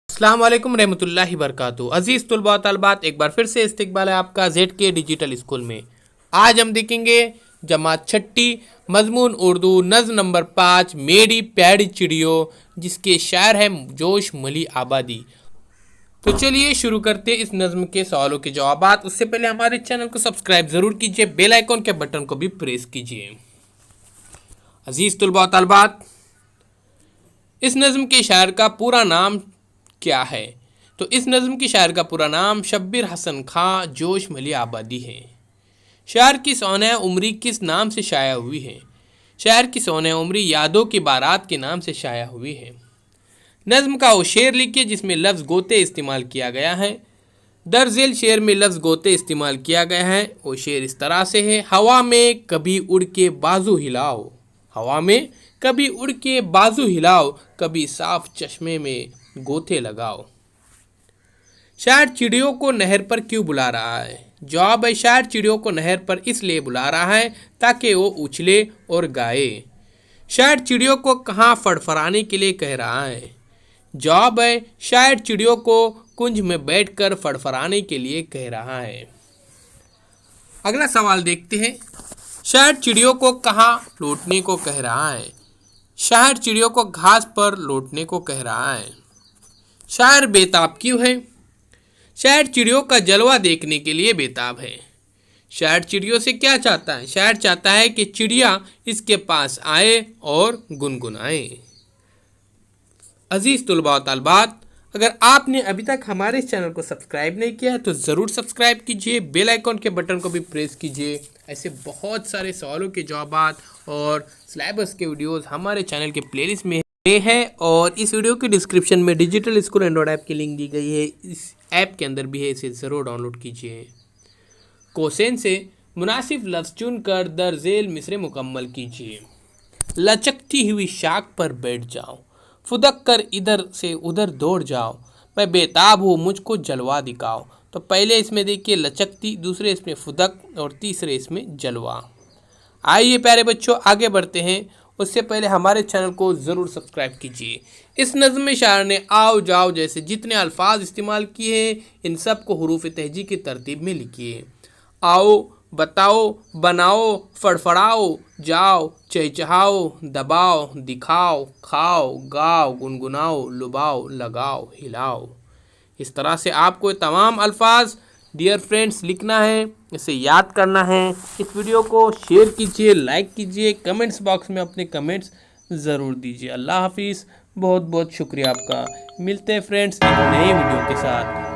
अस्सलाम वालेकुम रहमतुल्लाहि बरकातुहू। अजीज़ तुलबा तलबात, एक बार फिर से इस्तकबाल है आपका ZK डिजिटल स्कूल में। आज हम देखेंगे जमात छठी मजमून उर्दू नज़्म नंबर 5 मेरी प्यारी चिड़ियों, जिसके शायर हैं जोश मली आबादी। तो चलिए शुरू करते हैं इस नज़्म के सवालों के जवाबात। उससे पहले हमारे चैनल को सब्सक्राइब ज़रूर कीजिए, बेल आइकॉन के बटन को भी प्रेस कीजिए। अजीज़ तुलबा तलबात, इस नज़्म के शायर का पूरा नाम क्या है? तो इस नज़्म की शायर का पूरा नाम शब्बीर हसन खां जोश मली आबादी है। शायर की सोनह उम्री किस नाम से शाया हुई है? शायर की सोनह उम्री यादों की बारात के नाम से शाया हुई है। नज़्म का वो शेर लिखिए जिसमें लफ्ज़ गोते इस्तेमाल किया गया है। दरअसल शेर में लफ्ज़ गोते इस्तेमाल किया गया है। वो शेर इस तरह से है, हवा में कभी उड़ के बाजू हिलाओ, हवा में कभी उड़ के बाजू हिलाओ, कभी साफ चश्मे में गोते लगाओ। शायर चिड़ियों को नहर पर क्यों बुला रहा है? जवाब है, शायर चिड़ियों को नहर पर इसलिए बुला रहा है ताकि वो उछले और गाए। शायर चिड़ियों को कहाँ फड़फड़ाने के लिए कह रहा है? जवाब है, शायर चिड़ियों को कुंज में बैठकर फड़फड़ाने के लिए कह रहा है। अगला सवाल देखते हैं, शायर चिड़ियों को कहाँ लौटने को कह रहा है? शायर चिड़ियों को घास पर लौटने को कह रहा है। शायर बेताब क्यों है? शायर चिड़ियों का जलवा देखने के लिए बेताब है। शायर चिड़ियों से क्या चाहता है? शायर चाहता है कि चिड़िया इसके पास आए और गुनगुनाए। अजीज़ तुलबा तलबात, अगर आपने अभी तक हमारे इस चैनल को सब्सक्राइब नहीं किया है तो ज़रूर सब्सक्राइब कीजिए, बेल आइकॉन के बटन को भी प्रेस कीजिए। ऐसे बहुत सारे सवालों के जवाबात और सिलेबस के वीडियोस हमारे चैनल के प्लेलिस्ट में है और इस वीडियो के डिस्क्रिप्शन में डिजिटल स्कूल एंड्रॉयड ऐप की लिंक दी गई है। इस ऐप के अंदर भी है, इसे ज़रूर डाउनलोड कीजिए। कोसेन से मुनासिब लफ्ज़ चुनकर दरजेल मिसरे मुकम्मल कीजिए। लचकती हुई शाख पर बैठ जाओ, फुदक कर इधर से उधर दौड़ जाओ, मैं बेताब हूँ मुझको जलवा दिखाओ। तो पहले इसमें देखिए लचकती, दूसरे इसमें फुदक और तीसरे इसमें जलवा। आइए प्यारे बच्चों आगे बढ़ते हैं, उससे पहले हमारे चैनल को ज़रूर सब्सक्राइब कीजिए। इस नज़्म में शायर ने आओ जाओ जैसे जितने अल्फाज इस्तेमाल किए हैं इन सब को हुरूफ तहजी की तरतीब में लिखिए। आओ, बताओ, बनाओ, फड़फड़ाओ, जाओ, चहचहाओ, दबाओ, दिखाओ, खाओ, गाओ, गुनगुनाओ, लुभाओ, लगाओ, हिलाओ। इस तरह से आपको तमाम अल्फाज डियर फ्रेंड्स लिखना है, इसे याद करना है। इस वीडियो को शेयर कीजिए, लाइक कीजिए, कमेंट्स बॉक्स में अपने कमेंट्स ज़रूर दीजिए। अल्लाह हाफिज़, बहुत बहुत शुक्रिया आपका। मिलते हैं फ्रेंड्स एक नए वीडियो के साथ।